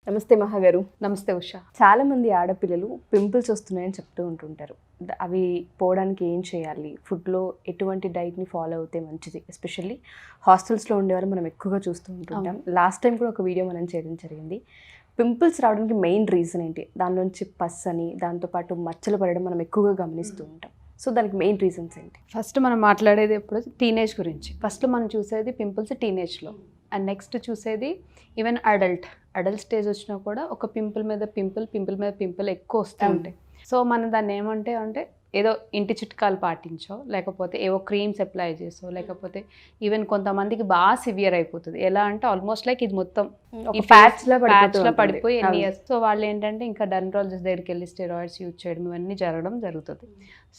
నమస్తే మహాగారు. నమస్తే ఉష. చాలా మంది ఆడపిల్లలు పింపుల్స్ వస్తున్నాయని చెప్తూ ఉంటుంటారు. అవి పోవడానికి ఏం చేయాలి, ఫుడ్లో ఎటువంటి డైట్ని ఫాలో అవుతే మంచిది? ఎస్పెషల్లీ హాస్టల్స్లో ఉండేవారు మనం ఎక్కువగా చూస్తూ ఉంటుంటాం. లాస్ట్ టైం కూడా ఒక వీడియో మనం చేయడం జరిగింది. పింపుల్స్ రావడానికి మెయిన్ రీజన్ ఏంటి? దాని నుంచి పస్ అని, దాంతోపాటు మచ్చలు పడడం మనం ఎక్కువగా గమనిస్తూ ఉంటాం. సో దానికి మెయిన్ రీజన్స్ ఏంటి? ఫస్ట్ మనం మాట్లాడేది ఎప్పుడు టీనేజ్ గురించి. ఫస్ట్ మనం చూసేది పింపుల్స్ టీనేజ్లో, అండ్ నెక్స్ట్ చూసేది ఈవెన్ అడల్ట్ స్టేజ్ వచ్చినా కూడా ఒక పింపుల్ మీద పింపుల్ ఎక్కువ వస్తూ ఉంటాయి. సో మనం దాన్ని అంటే ఏదో ఇంటి చిట్కాలు పాటించో, లేకపోతే ఏవో క్రీమ్స్ అప్లై చేసో, లేకపోతే ఈవెన్ కొంతమందికి బాగా సివియర్ అయిపోతుంది. ఎలా అంటే ఆల్మోస్ట్ లైక్ ఇది మొత్తం ఈ ప్యాచ్లో పడిపోయి ఎన్ని ఇయర్స్. సో వాళ్ళు ఏంటంటే ఇంకా డర్మటాలజిస్ట్ దగ్గరికి వెళ్ళి స్టెరాయిడ్స్ యూజ్ చేయడం ఇవన్నీ జరుగుతుంది.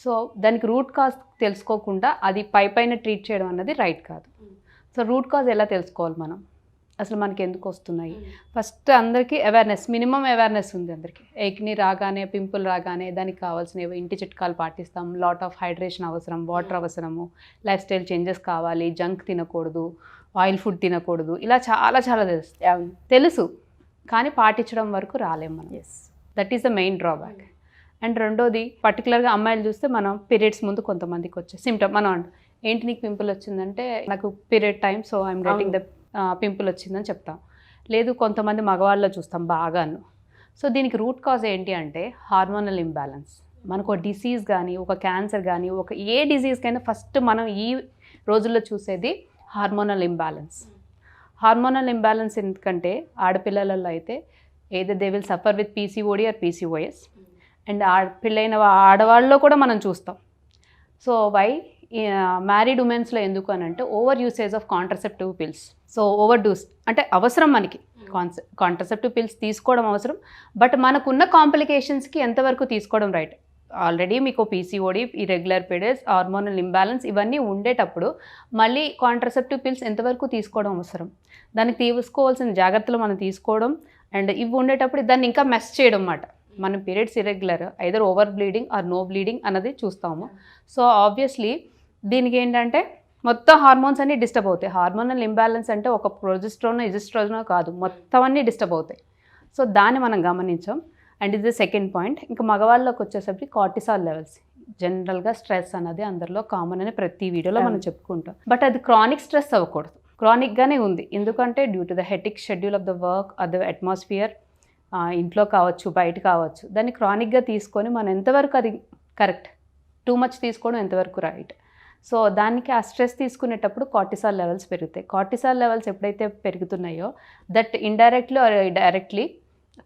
సో దానికి రూట్ కాజ్ తెలుసుకోకుండా అది పైన ట్రీట్ చేయడం అన్నది రైట్ కాదు. సో రూట్ కాజ్ ఎలా తెలుసుకోవాలి మనం, అసలు మనకి ఎందుకు వస్తున్నాయి? ఫస్ట్ అందరికీ మినిమం అవేర్నెస్ ఉంది అందరికీ. ఏక్ని రాగానే, పింపుల్ రాగానే దానికి కావాల్సిన ఇంటి చిట్కాలు పాటిస్తాం. లాట్ ఆఫ్ హైడ్రేషన్ అవసరం, వాటర్ అవసరము, లైఫ్ స్టైల్ చేంజెస్ కావాలి, జంక్ తినకూడదు, ఆయిల్ ఫుడ్ తినకూడదు, ఇలా చాలా తెలుసు కానీ పాటించడం వరకు రాలేం మనం. That is the main drawback. And రెండోది, పర్టికులర్గా అమ్మాయిలు చూస్తే మనం పీరియడ్స్ ముందు కొంతమందికి వచ్చే సిమ్టమ్, మనం ఏంటి నీకు పింపుల్ వచ్చిందంటే నాకు period time, so I'm getting the pimple వచ్చిందని చెప్తాం. లేదు, కొంతమంది మగవాళ్ళలో చూస్తాం బాగాను. సో దీనికి రూట్ కాజ్ ఏంటి అంటే హార్మోనల్ ఇంబ్యాలెన్స్. మనకు ఒక డిసీజ్ కానీ, ఒక క్యాన్సర్ కానీ, ఒక ఏ డిసీజ్కైనా ఫస్ట్ మనం ఈ రోజుల్లో చూసేది హార్మోనల్ ఇంబ్యాలెన్స్. హార్మోనల్ ఇంబ్యాలెన్స్ ఎందుకంటే ఆడపిల్లలలో అయితే ఏదో they will suffer with PCOD are PCOS, and పెళ్ళైన ఆడవాళ్ళలో కూడా మనం చూస్తాం. సో మ్యారీడ్ ఉమెన్స్లో ఎందుకు అని అంటే over usage of contraceptive pills. So over dose అంటే అవసరం, మనకి కాంట్రసెప్టివ్ పిల్స్ తీసుకోవడం అవసరం, బట్ మనకున్న కాంప్లికేషన్స్కి ఎంతవరకు తీసుకోవడం రైట్? ఆల్రెడీ మీకు PCOD, irregular periods, hormonal imbalance ఇవన్నీ ఉండేటప్పుడు మళ్ళీ కాంట్రసెప్టివ్ పిల్స్ ఎంతవరకు తీసుకోవడం అవసరం? దానికి తీసుకోవాల్సిన జాగ్రత్తలు మనం తీసుకోవడం, అండ్ ఇవి ఉండేటప్పుడు దాన్ని ఇంకా మెస్ చేయడం అన్నమాట. మనం periods irregular, either over bleeding or no bleeding అన్నది చూస్తాము. సో ఆబ్వియస్లీ దీనికి ఏంటంటే మొత్తం హార్మోన్స్ అన్నీ డిస్టర్బ్ అవుతాయి. హార్మోనల్ ఇంబ్యాలెన్స్ అంటే ఒక ప్రొజెస్ట్రాన్ ఇజిస్ట్రోజనో కాదు, మొత్తం అన్నీ డిస్టర్బ్ అవుతాయి. సో దాన్ని మనం గమనించాం. అండ్ ఇది సెకండ్ పాయింట్. ఇంకా మగవాళ్ళకి వచ్చేసరికి కార్టిసాల్ లెవెల్స్. జనరల్గా స్ట్రెస్ అన్నది అందరిలో కామన్ అని ప్రతి వీడియోలో మనం చెప్పుకుంటాం. బట్ అది క్రానిక్ స్ట్రెస్ అవ్వకూడదు, క్రానిక్గానే ఉంది. ఎందుకంటే due to the hectic schedule of the work, the atmosphere, ఇంట్లో కావచ్చు, బయట కావచ్చు, దాన్ని క్రానిక్గా తీసుకొని మనం ఎంతవరకు అది కరెక్ట్, టూ మచ్ తీసుకోవడం ఎంతవరకు రైట్. సో దానికి ఆ స్ట్రెస్ తీసుకునేటప్పుడు కార్టిసాల్ లెవెల్స్ పెరుగుతాయి. కార్టిసాల్ లెవెల్స్ ఎప్పుడైతే పెరుగుతున్నాయో that indirectly or directly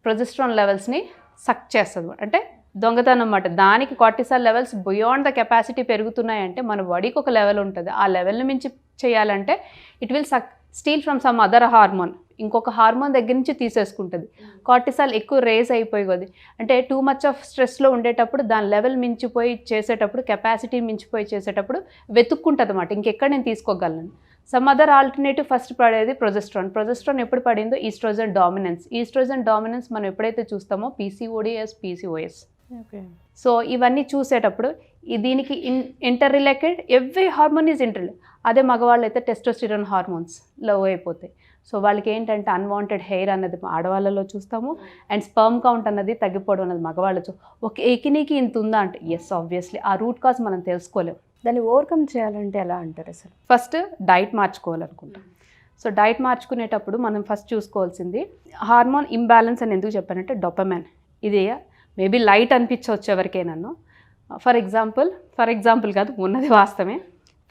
progesterone లెవెల్స్ని సక్ చేస్తుంది. అంటే దొంగతనం అన్నమాట. దానికి cortisol levels beyond the capacity పెరుగుతున్నాయంటే మన బాడీకి ఒక లెవెల్ ఉంటుంది, ఆ లెవెల్ని మించి చేయాలంటే it will steal from some other hormone, ఇంకొక హార్మోన్ దగ్గర నుంచి తీసేసుకుంటుంది. కార్టిసాల్ ఎక్కువ రేజ్ అయిపోయి, అంటే టూ మచ్ ఆఫ్ స్ట్రెస్లో ఉండేటప్పుడు దాని లెవెల్ మించిపోయి చేసేటప్పుడు, కెపాసిటీ మించిపోయి చేసేటప్పుడు వెతుక్కుంటుంది అన్నమాట, ఇంకెక్కడ నేను తీసుకోగలను. సమ్ అదర్ ఆల్టర్నేటివ్ ఫస్ట్ పడేది ప్రొజెస్ట్రాన్ ఎప్పుడు పడిందో ఈస్ట్రోజన్ డామినెన్స్ మనం ఎప్పుడైతే చూస్తామో పీసీఓఎస్. సో ఇవన్నీ చూసేటప్పుడు దీనికి inter related, every hormone is inter. అదే మగవాళ్ళు అయితే టెస్టోస్టిరాన్ హార్మోన్స్ లో అయిపోతాయి. సో వాళ్ళకి ఏంటంటే అన్వాంటెడ్ హెయిర్ అన్నది ఆడవాళ్ళలో చూస్తాము, అండ్ స్పర్మ్ కౌంట్ అన్నది తగ్గిపోవడం అన్నది మగవాళ్ళు. ఒక ఏకినీకి ఇంత ఉందా అంటే ఎస్, ఆబ్వియస్లీ ఆ రూట్ కాజ్ మనం తెలుసుకోలేము. దాన్ని ఓవర్కమ్ చేయాలంటే ఎలా అంటారు? అసలు ఫస్ట్ డైట్ మార్చుకోవాలనుకుంటాం. సో డైట్ మార్చుకునేటప్పుడు మనం ఫస్ట్ చూసుకోవాల్సింది హార్మోన్ ఇంబ్యాలెన్స్ అని ఎందుకు చెప్పానంటే డోపమైన్. ఇది మేబీ లైట్ అనిపించవచ్చు ఎవరికైనా. ఫర్ ఎగ్జాంపుల్ కాదు, ఉన్నది వాస్తవమే.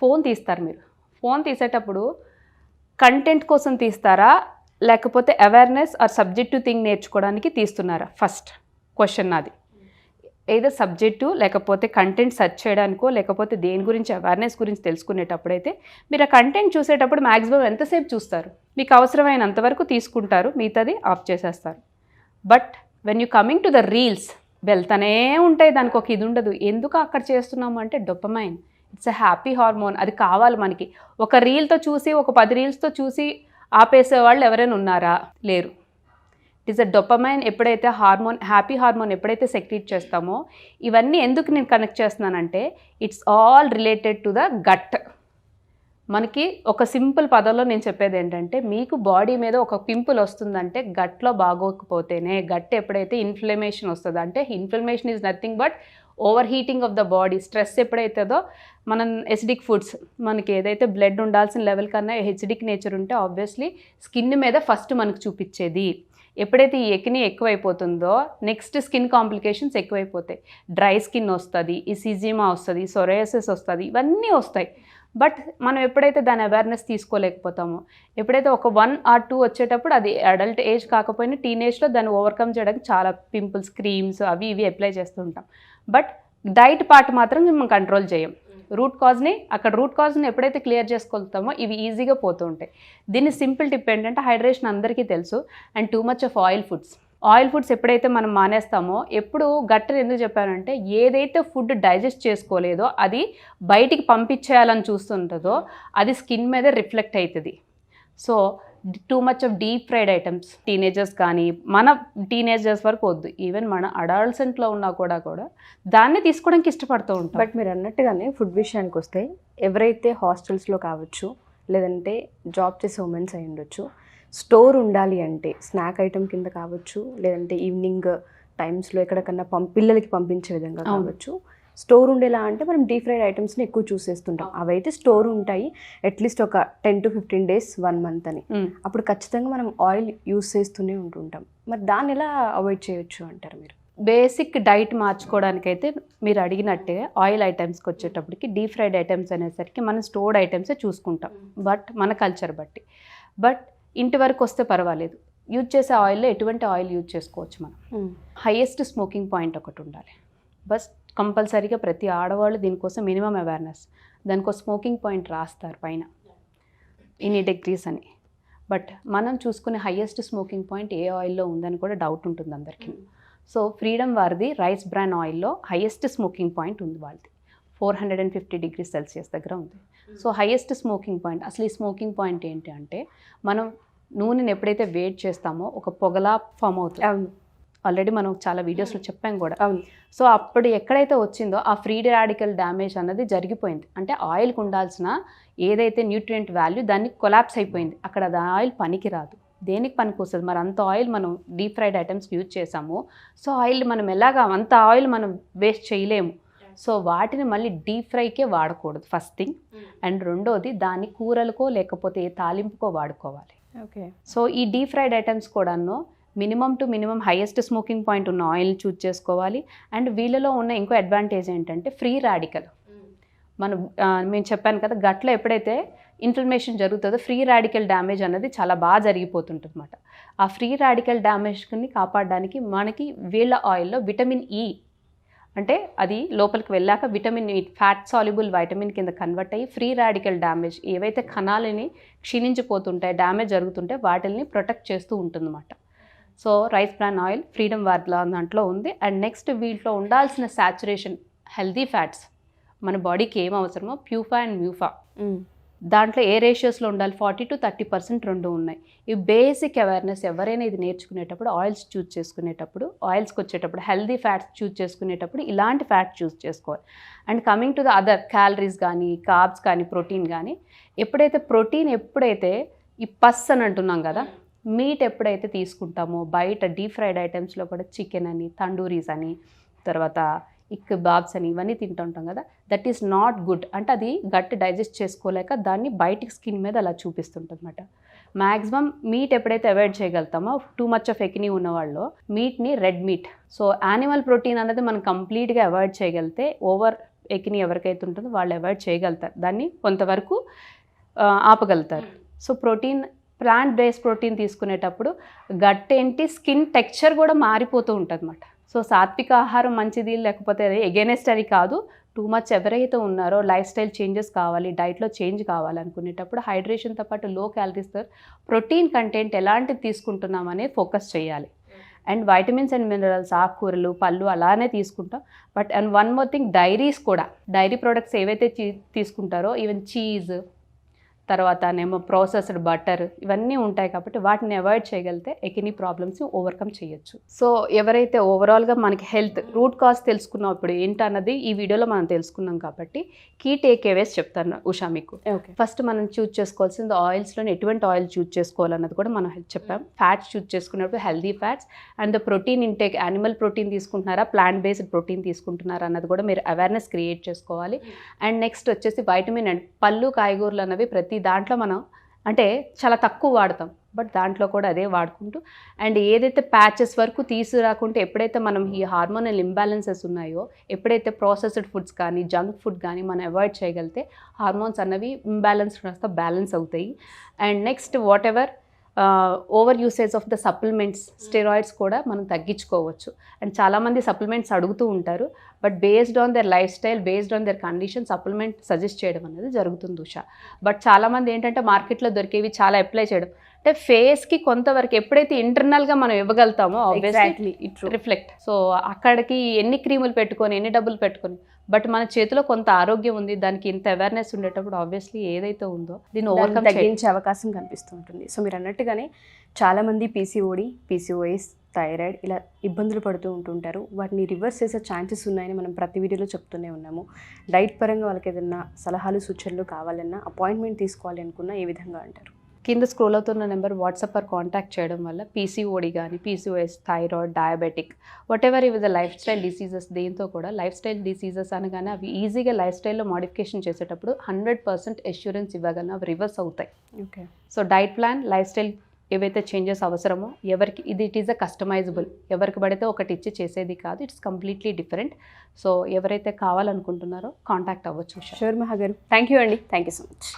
ఫోన్ తీస్తారు మీరు. ఫోన్ తీసేటప్పుడు కంటెంట్ కోసం తీస్తారా, లేకపోతే అవేర్నెస్ ఆర్ సబ్జెక్టివ్ థింగ్ నేర్చుకోవడానికి తీస్తున్నారా? ఫస్ట్ క్వశ్చన్ నాది. ఏదో సబ్జెక్టు లేకపోతే కంటెంట్ సెర్చ్ చేయడానికో, లేకపోతే దేని గురించి అవేర్నెస్ గురించి తెలుసుకునేటప్పుడైతే మీరు ఆ కంటెంట్ చూసేటప్పుడు మ్యాక్సిమం ఎంతసేపు చూస్తారు? మీకు అవసరమైనంతవరకు తీసుకుంటారు, మిగతాది ఆఫ్ చేసేస్తారు. But when you coming to the reels, వెళ్తానే ఉంటాయి, దానికి ఒక ఇది ఉండదు. ఎందుకు అక్కడ చేస్తున్నాము అంటే dopamine, it's a happy hormone, అది కావాలి మనకి. ఒక రీల్తో చూసి, ఒక 10 రీల్స్తో చూసి ఆపేసే వాళ్ళు ఎవరైనా ఉన్నారా? లేరు. It is a dopamine. ఎప్పుడైతే హ్యాపీ హార్మోన్ ఎప్పుడైతే సెక్రీట్ చేస్తామో, ఇవన్నీ ఎందుకు నేను కనెక్ట్ చేస్తున్నానంటే it's all related to the gut. మనకి ఒక సింపుల్ పదంలో నేను చెప్పేది ఏంటంటే, మీకు బాడీ మీద ఒక పింపుల్ వస్తుందంటే గట్లో బాగోకపోతేనే, గట్ ఎప్పుడైతే ఇన్ఫ్లమేషన్ వస్తుందో, అంటే inflammation is nothing but overheating of the body. Stress ఎప్పుడైతుందో మనం ఎసిడిక్ ఫుడ్స్, మనకి ఏదైతే బ్లడ్ ఉండాల్సిన లెవెల్ కన్నా ఎసిడిక్ నేచర్ ఉంటే ఆబ్వియస్లీ స్కిన్ మీద ఫస్ట్ మనకు చూపించేది. ఎప్పుడైతే ఈ ఎకిని ఎక్కువైపోతుందో నెక్స్ట్ స్కిన్ కాంప్లికేషన్స్ ఎక్కువైపోతాయి. డ్రై స్కిన్ వస్తుంది, ఇసిజిమా వస్తుంది, సొరేసిస్ వస్తుంది, ఇవన్నీ వస్తాయి. బట్ మనం ఎప్పుడైతే దాని అవేర్నెస్ తీసుకోలేకపోతామో, ఎప్పుడైతే ఒక 1 or 2 వచ్చేటప్పుడు, అది అడల్ట్ ఏజ్ కాకపోయినా టీనేజ్లో దాన్ని ఓవర్కమ్ చేయడానికి చాలా పింపుల్స్, క్రీమ్స్ అవి ఇవి అప్లై చేస్తూ ఉంటాం. బట్ డైట్ పార్ట్ మాత్రం మనం కంట్రోల్ చేయం. రూట్ కాజ్ని ఎప్పుడైతే క్లియర్ చేసుకోగలుగుతామో ఇవి ఈజీగా పోతూ ఉంటాయి. దీని సింపుల్ టిప్ ఏంటంటే, హైడ్రేషన్ అందరికీ తెలుసు. And two much of oil foods ఎప్పుడైతే మనం మానేస్తామో, ఎప్పుడు గట్టర్ ఎందుకు చెప్పానంటే, ఏదైతే ఫుడ్ డైజెస్ట్ చేసుకోలేదో అది బయటికి పంపించేయాలని చూస్తుంటుందో అది స్కిన్ మీద రిఫ్లెక్ట్ అవుతుంది. So two much of deep fried items teenagers కానీ, మన టీనేజర్స్ వరకు వద్దు, ఈవెన్ మన అడాల్సెంట్లో ఉన్నా కూడా దాన్ని తీసుకోవడానికి ఇష్టపడుతూ ఉంటాం. బట్ మీరు అన్నట్టుగానే ఫుడ్ విషయానికి వస్తే, ఎవరైతే హాస్టల్స్లో కావచ్చు, లేదంటే జాబ్ చేసే ఉమెన్స్ అయి ఉండొచ్చు, స్టోర్ ఉండాలి అంటే స్నాక్ ఐటమ్ కింద కావచ్చు, లేదంటే ఈవినింగ్ టైమ్స్లో ఎక్కడికన్నా పిల్లలకి పంపించే విధంగా కావచ్చు, స్టోర్ ఉండేలా అంటే మనం డీప్ ఫ్రైడ్ ఐటమ్స్ని ఎక్కువ చూస్ చేస్తుంటాం. అవైతే స్టోర్ ఉంటాయి అట్లీస్ట్ ఒక 10 to 15 days 1 month అని. అప్పుడు ఖచ్చితంగా మనం ఆయిల్ యూస్ చేస్తూనే ఉంటుంటాం. మరి దాన్ని ఎలా అవాయిడ్ చేయొచ్చు అంటారు మీరు? బేసిక్ డైట్ మార్చుకోవడానికైతే మీరు అడిగినట్టే ఆయిల్ ఐటమ్స్కి వచ్చేటప్పటికి డీప్ ఫ్రైడ్ ఐటమ్స్ అనేసరికి మనం స్టోర్డ్ ఐటమ్సే చూసుకుంటాం, బట్ మన కల్చర్ బట్టి. బట్ ఇంటి వరకు వస్తే పర్వాలేదు, యూజ్ చేసే ఆయిల్లో ఎటువంటి ఆయిల్ యూజ్ చేసుకోవచ్చు మనం. హైయెస్ట్ స్మోకింగ్ పాయింట్ ఒకటి ఉండాలి. బస్ కంపల్సరీగా ప్రతి ఆడవాళ్ళు దీనికోసం మినిమం అవేర్నెస్, దానికో స్మోకింగ్ పాయింట్ రాస్తారు పైన, ఇన్ని డిగ్రీస్ అని. బట్ మనం చూసుకునే హైయెస్ట్ స్మోకింగ్ పాయింట్ ఏ ఆయిల్లో ఉందని కూడా డౌట్ ఉంటుంది అందరికీ. సో ఫ్రీడమ్ వారిది రైస్ బ్రాన్ ఆయిల్లో హైయెస్ట్ స్మోకింగ్ పాయింట్ ఉంది, వాళ్ళది 450 degrees Celsius దగ్గర ఉంది. So highest smoking point. అసలు ఈ స్మోకింగ్ పాయింట్ ఏంటి అంటే, మనం నూనెని ఎప్పుడైతే వేట్ చేస్తామో ఒక పొగలా ఫామ్ అవుతుంది. ఆల్రెడీ మనం చాలా వీడియోస్లో చెప్పాం కూడా. సో అప్పుడు ఎక్కడైతే వచ్చిందో ఆ ఫ్రీ రాడికల్ డ్యామేజ్ అన్నది జరిగిపోయింది. అంటే ఆయిల్కి ఉండాల్సిన ఏదైతే న్యూట్రియంట్ వాల్యూ దాన్ని కొలాప్స్ అయిపోయింది. అక్కడ ఆయిల్ పనికి రాదు. దేనికి పనికి వస్తుంది? మరి అంత ఆయిల్ మనం డీప్ ఫ్రైడ్ ఐటమ్స్కి యూజ్ చేసాము. సో ఆయిల్ మనం ఎలాగా అంత ఆయిల్ మనం వేస్ట్ చేయలేము. సో వాటిని మళ్ళీ డీప్ ఫ్రైకే వాడకూడదు ఫస్ట్ థింగ్. అండ్ రెండోది, దాన్ని కూరలకో లేకపోతే తాలింపుకో వాడుకోవాలి. ఓకే. సో ఈ డీప్ ఫ్రైడ్ ఐటమ్స్ కూడాను minimum to minimum highest smoking point ఉన్న ఆయిల్ చూజ్ చేసుకోవాలి. అండ్ వీళ్ళలో ఉన్న ఇంకో అడ్వాంటేజ్ ఏంటంటే ఫ్రీ రాడికల్. మేము చెప్పాను కదా, గట్లో ఎప్పుడైతే ఇన్ఫ్లమేషన్ జరుగుతుందో ఫ్రీ రాడికల్ డ్యామేజ్ అన్నది చాలా బాగా జరిగిపోతుంటుంది అన్నమాట. ఆ ఫ్రీ రాడికల్ డ్యామేజ్ని కాపాడడానికి మనకి వీళ్ళ ఆయిల్లో విటమిన్ ఈ, అంటే అది లోపలికి వెళ్ళాక vitamin E fat soluble vitamin కింద కన్వర్ట్ అయ్యి ఫ్రీ రాడికల్ డ్యామేజ్ ఏవైతే కణాలని క్షీణించిపోతుంటాయి, డ్యామేజ్ జరుగుతుంటే వాటిని ప్రొటెక్ట్ చేస్తూ ఉంటుందన్నమాట. So rice bran oil freedom వార్డ్లో దాంట్లో ఉంది. అండ్ నెక్స్ట్ వీటిలో ఉండాల్సిన సాచురేషన్ హెల్దీ ఫ్యాట్స్, మన బాడీకి ఏం అవసరమో ప్యూఫా అండ్ మ్యూఫా, దాంట్లో ఏ రేషియోస్లో ఉండాలి 40 to 30% రెండు ఉన్నాయి. ఈ బేసిక్ అవేర్నెస్ ఎవరైనా ఇది నేర్చుకునేటప్పుడు, ఆయిల్స్ చూజ్ చేసుకునేటప్పుడు, ఆయిల్స్కి వచ్చేటప్పుడు హెల్దీ ఫ్యాట్స్ చూజ్ చేసుకునేటప్పుడు ఇలాంటి ఫ్యాట్స్ చూజ్ చేసుకోవాలి. And coming to the other calories కానీ, కార్బ్స్ కానీ, ప్రోటీన్ కానీ, ఎప్పుడైతే ఈ పస్ అని అంటున్నాం కదా, మీట్ ఎప్పుడైతే తీసుకుంటామో, బయట డీప్ ఫ్రైడ్ ఐటమ్స్లో కూడా చికెన్ అని, తండూరీస్ అని, తర్వాత బాబ్స్ అని ఇవన్నీ తింటుంటాం కదా, దట్ ఈస్ నాట్ గుడ్. అంటే అది గట్ డైజెస్ట్ చేసుకోలేక దాన్ని బయటికి స్కిన్ మీద అలా చూపిస్తుంటుంది అన్నమాట. మ్యాక్సిమం మీట్ ఎప్పుడైతే అవాయిడ్ చేయగలుగుతామో, టూ మచ్ ఆఫ్ ఎకినీ ఉన్న వాళ్ళు మీట్ని red meat, so animal protein అనేది మనం కంప్లీట్గా అవాయిడ్ చేయగలిగితే, ఓవర్ ఎకినీ ఎవరికైతే ఉంటుందో వాళ్ళు అవాయిడ్ చేయగలుగుతారు, దాన్ని కొంతవరకు ఆపగలుగుతారు. సో ప్లాంట్ బేస్డ్ ప్రోటీన్ తీసుకునేటప్పుడు గట్ ఏంటి, స్కిన్ టెక్స్చర్ కూడా మారిపోతూ ఉంటుంది అన్నమాట. సో సాత్విక ఆహారం మంచిది, లేకపోతే ఎగెనెస్ట్ అని కాదు. టూ మచ్ ఎవరైతే ఉన్నారో లైఫ్ స్టైల్ చేంజెస్ కావాలి, డైట్లో చేంజ్ కావాలనుకునేటప్పుడు హైడ్రేషన్తో పాటు లో క్యాలరీస్తో ప్రోటీన్ కంటెంట్ ఎలాంటిది తీసుకుంటున్నామనే ఫోకస్ చేయాలి. అండ్ వైటమిన్స్ అండ్ మినరల్స్, ఆకుకూరలు, పళ్ళు అలానే తీసుకుంటాం. But and one more thing, dairy products ఏవైతే తీసుకుంటారో, ఈవెన్ చీజ్, తర్వాత నేమో ప్రాసెస్డ్ బటర్, ఇవన్నీ ఉంటాయి కాబట్టి వాటిని అవాయిడ్ చేయగలిగితే ఎకినీ ప్రాబ్లమ్స్ని ఓవర్కమ్ చేయొచ్చు. సో ఎవరైతే ఓవరాల్గా మనకి హెల్త్ రూట్ కాజ్ తెలుసుకున్నప్పుడు ఏంటన్నది ఈ వీడియోలో మనం తెలుసుకున్నాం కాబట్టి కీ టేక్ అవేస్ చెప్తాను ఉషా మీకు. ఓకే. ఫస్ట్ మనం చూజ్ చేసుకోవాల్సింది ఆయిల్స్లోనే ఎటువంటి ఆయిల్ చూజ్ చేసుకోవాలన్నది కూడా మనం చెప్పాం. ఫ్యాట్స్ చూజ్ చేసుకున్నప్పుడు healthy fats and the protein intake, animal protein తీసుకుంటున్నారా ప్లాంట్ బేస్డ్ ప్రోటీన్ తీసుకుంటున్నారా అన్నది కూడా మీరు అవేర్నెస్ క్రియేట్ చేసుకోవాలి. అండ్ నెక్స్ట్ వచ్చేసి వైటమిన్ అండ్ పళ్ళు కాయగూరలు అన్నవి ప్రతి దాంట్లో మనం అంటే చాలా తక్కువ వాడతాం, బట్ దాంట్లో కూడా అదే వాడుకుంటూ అండ్ ఏదైతే ప్యాచెస్ వరకు తీసుకురాకుంటే ఎప్పుడైతే మనం ఈ హార్మోనల్ ఇంబ్యాలెన్సెస్ ఉన్నాయో, ఎప్పుడైతే ప్రాసెస్డ్ ఫుడ్స్ కానీ జంక్ ఫుడ్ కానీ మనం అవాయిడ్ చేయగలిగితే హార్మోన్స్ అన్నవి ఇంబ్యాలెన్స్ కాస్త బ్యాలెన్స్ అవుతాయి. And next what ever over usage of the supplements, steroids కూడా మనం తగ్గించుకోవచ్చు. అండ్ చాలామంది సప్లిమెంట్స్ అడుగుతూ ఉంటారు, but based on their life style, based on their condition supplement suggest చేయడం అనేది జరుగుతుంది ఉషా. బట్ చాలామంది ఏంటంటే మార్కెట్లో దొరికేవి చాలా అప్లై చేయడం, అంటే ఫేస్కి కొంతవరకు ఎప్పుడైతే ఇంటర్నల్గా మనం ఇవ్వగలుగుతామో ఆబ్వియస్లీ ఇట్ రిఫ్లెక్ట్. సో అక్కడికి ఎన్ని క్రీములు పెట్టుకొని ఎన్ని డబ్బులు పెట్టుకొని, బట్ మన చేతిలో కొంత ఆరోగ్యం ఉంది, దానికి ఇంత అవేర్నెస్ ఉండేటప్పుడు ఆబ్వియస్లీ ఏదైతే ఉందో దీన్ని ఓవర్కమ్ తగ్గించే అవకాశం కనిపిస్తూ ఉంటుంది. సో మీరు అన్నట్టుగానే చాలామంది పీసీఓడి, పీసీఓఎస్, థైరాయిడ్ ఇలా ఇబ్బందులు పడుతూ ఉంటుంటారు. వాటిని రివర్స్ చేసే ఛాన్సెస్ ఉన్నాయని మనం ప్రతి వీడియోలో చెప్తూనే ఉన్నాము. డైట్ పరంగా వాళ్ళకి ఏదైనా సలహాలు సూచనలు కావాలన్నా, అపాయింట్మెంట్ తీసుకోవాలి అనుకున్నా ఏ విధంగా అంటారు? కింద స్క్రోల్ అవుతున్న నెంబర్ వాట్సాప్ ఆర్ కాంటాక్ట్ చేయడం వల్ల పీసీఓడి కానీ, PCOS, thyroid, diabetic, what ever ఇవి ద లైఫ్ స్టైల్ డిసీజెస్, దేంతో కూడా లైఫ్ స్టైల్ డిసీజెస్ అనగానే అవి ఈజీగా లైఫ్ స్టైల్లో మోడిఫికేషన్ చేసేటప్పుడు 100% అష్యూరెన్స్ ఇవ్వగలను, అవి రివర్స్ అవుతాయి. Okay. So diet plan, life style ఏవైతే చేంజెస్ అవసరమో ఎవరికి ఇట్ ఈజ్ అ కస్టమైజబుల్, ఎవరికి పడితే ఒకటి ఇచ్చి చేసేది కాదు, ఇట్స్ కంప్లీట్లీ డిఫరెంట్. సో ఎవరైతే కావాలనుకుంటున్నారో కాంటాక్ట్ అవ్వచ్చు. షూర్ మహా గారు, థ్యాంక్ యూ అండి. Thank you so much.